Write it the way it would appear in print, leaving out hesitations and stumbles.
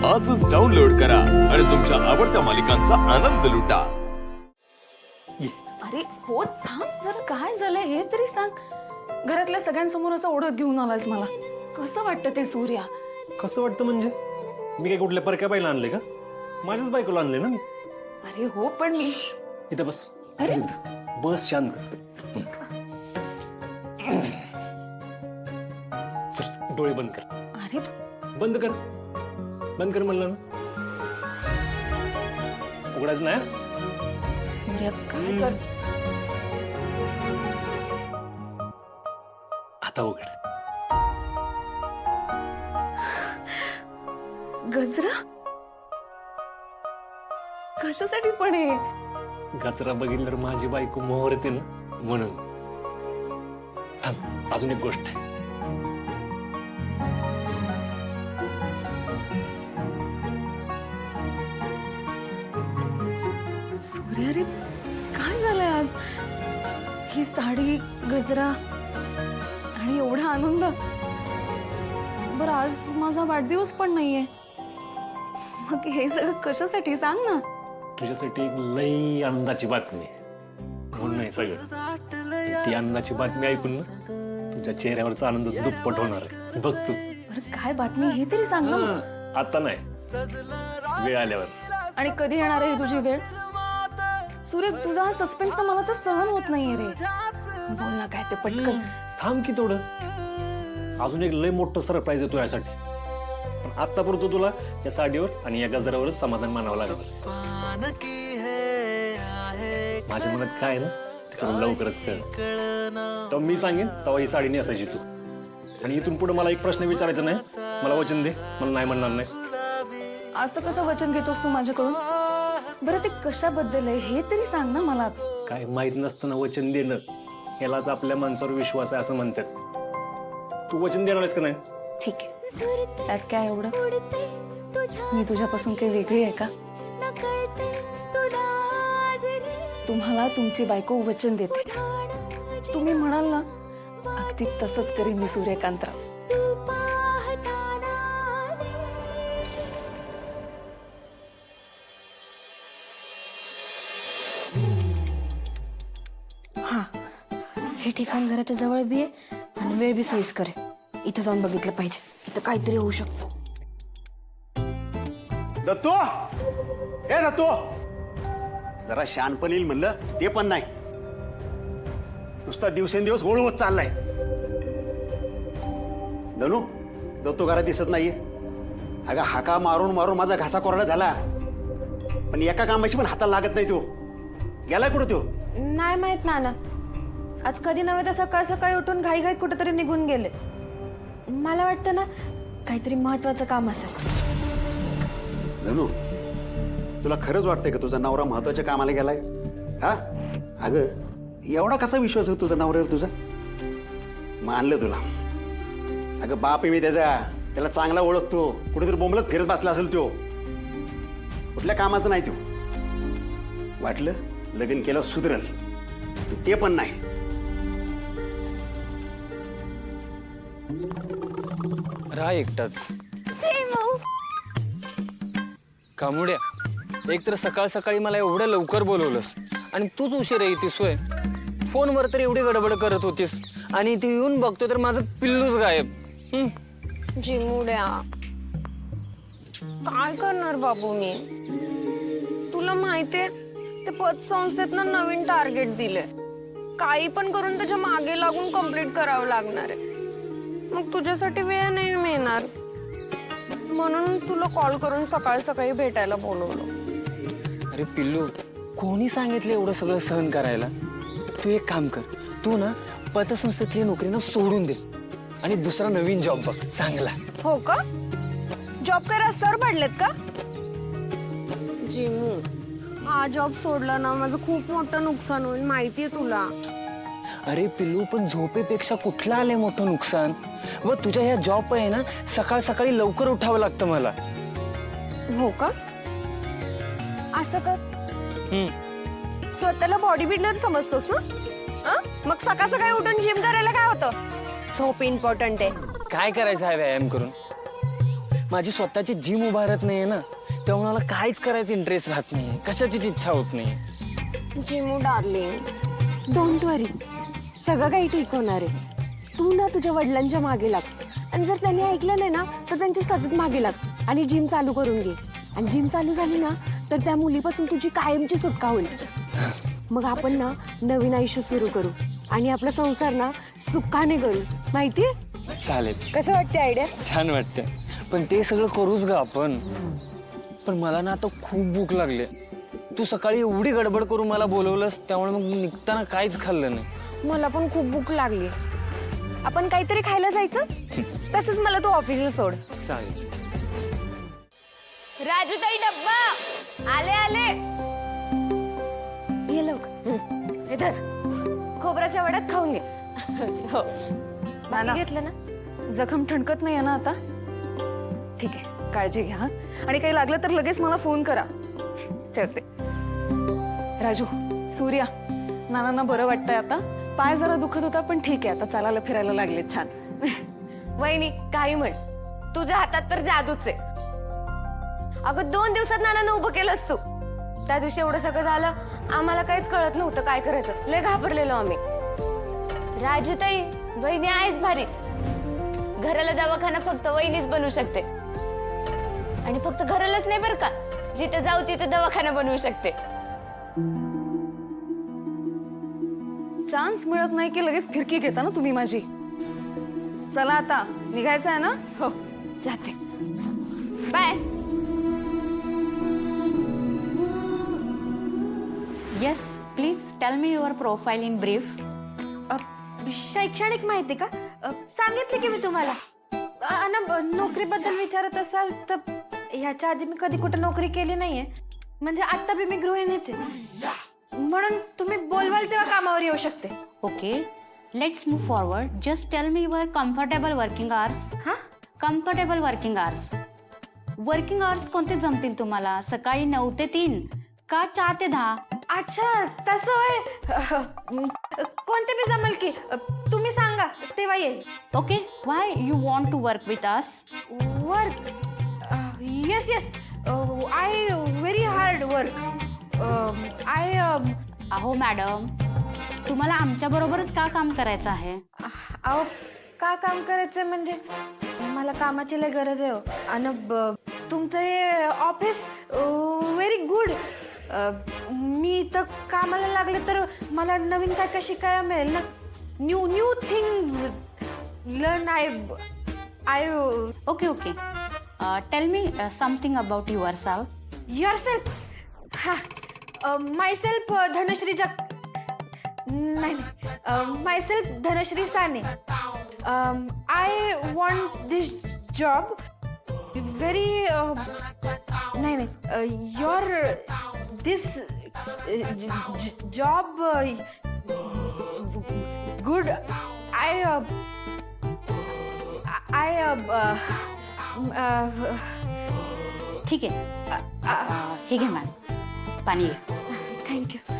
आजच डाउनलोड करा आणि तुमच्या आवडत्या मालिकांचा आनंद लुटा। अरे हो थांब जर काय झालंय हे तरी सांग। घरातल्या सगळ्यांसमोर असं ओढत घेऊन आलास मला। कसं वाटतं ते सूर्या? कसं वाटतं म्हणजे मी काय कुठल्या परक्या बाईला आणले का? माझ्याच बायकोला आणले ना मी। अरे हो पण मी इथं बस। अरे बस शांत। चल डोळे बंद कर। अरे बंद कर। बंद कर म्हणलं ना। उघडायचं नाही हं? सूर्या काय कर? आता उघड। गजरा कशासाठी पण आहे? गजरा बघितल्यावर माझी बायको मोहर येते ना म्हणून। थांब अजून एक गोष्ट आहे। सूर्या रे काय झालंय आज? ही साडी गजरा आणि एवढा आनंद। बरं आज माझा वाढदिवस पण नाहीये, मग हे सगळं कशासाठी सांग ना। तुझ्यासाठी एक लई आनंदाची बातमी आहे म्हणून नाही सगळं। ती आनंदाची बातमी ऐकून ना तुझ्या चेहऱ्यावरचा आनंद दुप्पट होणार आहे। बघ तू। बरं काय बातमी हे तरी सांग ना। आता नाही, वेळ आल्यावर। आणि कधी येणार आहे ही तुझी वेळ? सूर्य तुझा हा सस्पेन्स तर मला तर सहन होत नाहीये रे। बोल ना काय ते पटकन। थांब की थोडं। अजून एक लय मोठं सरप्राईज आहे तुझ्यासाठी, पण आतापर्यंत तुला या साडीवर आणि या गजरावरच समाधान मानावं लागलं। माझ्या मनात काय आहे ना ते करून लवकरच कर। तेव्हा मी सांगेन तेव्हा ही साडी नेसायची तू। आणि इथून पुढे मला एक प्रश्न विचारायचा नाही, मला वचन दे मला नाही म्हणणार नाहीस। असं कसं वचन घेतोस तू माझ्याकडून? बरं ते कशाबद्दल आहे हे तरी सांग ना मला। काय माहित नसताना वचन देणं यालाच आपल्या माणसावर विश्वास आहे असं म्हणतात। तू वचन देणार आहेस का नाही? ठीक आहे, त्यात काय एवढं? मी तुझ्यापासून काही वेगळी आहे का? तुम्हाला तुमची बायको वचन देते, तुम्ही म्हणाल ना अगदी तसंच करीन मी सूर्यकांतराव। हा हे ठिकाण घराच्या जवळ बी आहे आणि वेळ बी सोयीस्कर आहे। इथं जाऊन बघितलं पाहिजे, इथं काहीतरी होऊ शकतो। दत्तू, हे दत्तू, जरा शानपण येईल म्हणलं ते पण नाही, नुसता दिवसेंदिवस गोळ होत चाललाय। दनू, दत्तू घरात दिसत नाहीये। अगं हाका मारून मारून माझा घासा कोरडा झाला, पण एका कामाशी पण हाताला लागत नाही। तो गेलाय कुठं? तो नाही माहित नाना, आज कधी नव्हे तर सकाळ सकाळी उठून घाई घाईत कुठेतरी निघून गेले। मला वाटतं ना काहीतरी महत्वाचं काम असेल। धनू, तुला खरंच वाटतंय का तुझा नवरा महत्वाच्या कामाला गेलाय? हा अगं एवढा कसा विश्वास आहे तुझा नवऱ्यावर तुझा? मानलं तुला। अगं बाप आहे मी त्याचा, त्याला चांगला ओळखतो। कुठेतरी बोंबलत फिरत बसला असेल तो, कुठल्या कामाचं नाही। तो वाटलं लग्न केलं सुधरल, ते पण नाही। राह एकटाच कामुड्या। एक तर सकाळ सकाळी मला एवढं लवकर बोलवलंस आणि तूच उशीर येतीस होय। फोनवर तर एवढी गडबड करत होतीस आणि ती येऊन बघतो तर माझं पिल्लूच गायब। जिमुड्या काय करणार बाबू मी? तुला माहितीये ते पतसंस्थेत ना नवीन टार्गेट दिले, काही पण करून त्याच्या मागे लागून कंप्लीट करावं लागणार आहे। मग तुझ्यासाठी वेळ नाही मिळणार, म्हणून तुला कॉल करून सकाळी सकाळी भेटायला बोलवलं। अरे पिल्लू, कोणी सांगितलं एवढं सगळं सहन करायला? तू एक काम कर, तू ना पतसंस्थेतली नोकरी ना सोडून दे आणि दुसरा नवीन जॉब बघ चांगला। हो का? जॉब काय रस्त्यावर पडलेत का? जिमू, हा जॉब सोडला ना माझं खूप मोठं नुकसान होईल, माहितीये तुला। अरे पिल्लू, पण झोपेपेक्षा कुठलं आलंय मोठं नुकसान? व तुझ्या ह्या जॉब आहे ना सकाळ सकाळी लवकर उठावं लागतं मला। हो का? असं कर, स्वतःला बॉडी बिल्डर समजतोस ना? मग सकाळ सकाळी उठून जिम करायला काय होतं? झोप इम्पॉर्टंट आहे। काय करायचं आहे व्यायाम करून? माझी स्वतःची जिम उभारत नाहीये ना, त्यामुळे मला काहीच करायचं इंटरेस्ट राहत नाही, कशाचीच इच्छा होत नाही. जिमू डार्लिंग, डोंट वरी, सगळं काही ठीक होणार आहे. तू ना तुझ्या वडिलांच्या मागे लाग, आणि जर त्यांनी ऐकलं नाही ना तर त्यांच्या सतत मागे लाग आणि जिम चालू करून घे. आणि जिम चालू झाली ना तर त्या मुलीपासून तुझी कायमची सुटका होईल. मग आपण ना नवीन आयुष्य सुरू करू आणि आपला संसार ना सुखाने करू. माहितीये? चालेल. कसं वाटते आयडिया? छान वाटतं, पण ते सगळं करूच गा आपण. पण मला ना आता खूप भूक लागली. तू सकाळी एवढी गडबड करून मला बोलवलंस, त्यामुळे मग निघताना काहीच खाल्लं नाही. मला पण खूप भूक लागली. आपण काहीतरी खायला जायचं? तसंच मला तू ऑफिसला सोड. चालेल. राजू ताई डब्बा आले आले. ये लवकर. हे धर, खोबऱ्याच्या वड्यात खाऊन घे. हो, नाना, घेतलं ना? जखम ठणकत नाहीये ना आता? ठीक आहे, काळजी घ्या हा. आणि काही लागलं तर लगेच मला फोन करा. ठेवते. राजू, सूर्या, नानांना बरं वाटतंय आता. पाय जरा दुखत होता पण ठीक आहे, आता चालायला फिरायला लागले छान. वहिनी काही म्हण, तुझ्या हातात तर जादूच आहे. अगं 2 दिवसात नानानं उभं केलंस तू. त्या दिवशी एवढं सगळं झालं, आम्हाला काहीच कळत नव्हतं काय करायचं. लय घाबरलेलो आम्ही. राजूताई, वहिनी आहेच भारी. घराला दवाखाना फक्त वहिनीच बनवू शकते. आणि फक्त घरालाच नाही बरं का, जिथे जाऊ तिथे दवाखाना बनवू शकते. चान्स मिळत नाही की लगेच फिरकी घेता ना तुम्ही माझी. चला आता निघायचं आहे ना? हो, जाते. Bye. Yes, please tell me your profile in brief. शैक्षणिक माहिती का? सांगितले की मी तुम्हाला. नोकरीबद्दल विचारत असाल तर ह्याच्या आधी मी कधी कुठे नोकरी केली नाहीये. म्हणजे आता बी मी गृहिणीच आहे, म्हणून तुम्ही बोलवाल तेव्हा कामावर येऊ शकते. Okay, let's move forward. Just tell me your comfortable working hours. हा? Comfortable working hours. Working hours कोणते जमतील तुम्हाला? सकाळी 9 ते 3 का 4 ते 10? अच्छा, तसं होय. कोणते बी जमल की. तुम्ही सांगा तेव्हा येईल. Okay, why you want to work with us? Work? Yes yes, I very hard work. I अहो मॅडम, तुम्हाला आमच्या बरोबरच का काम करायचं आहे? अहो, का काम करायचंय म्हणजे मला कामाची लय गरज आहे हो. आणि तुमचं हे ऑफिस व्हेरी गुड. मी इथं कामाला लागले तर मला नवीन काय कशी काय मिळेल ना. New things learn. I Okay, okay. Tell me something about yourself. Yourself. हा, मायसेल्फ धनश्री नाही, myself Dhanashree Sane. I want this job very. नाही, your this job good. I ठीक आहे, हे घे मॅम, पाणी घे. थँक्यू.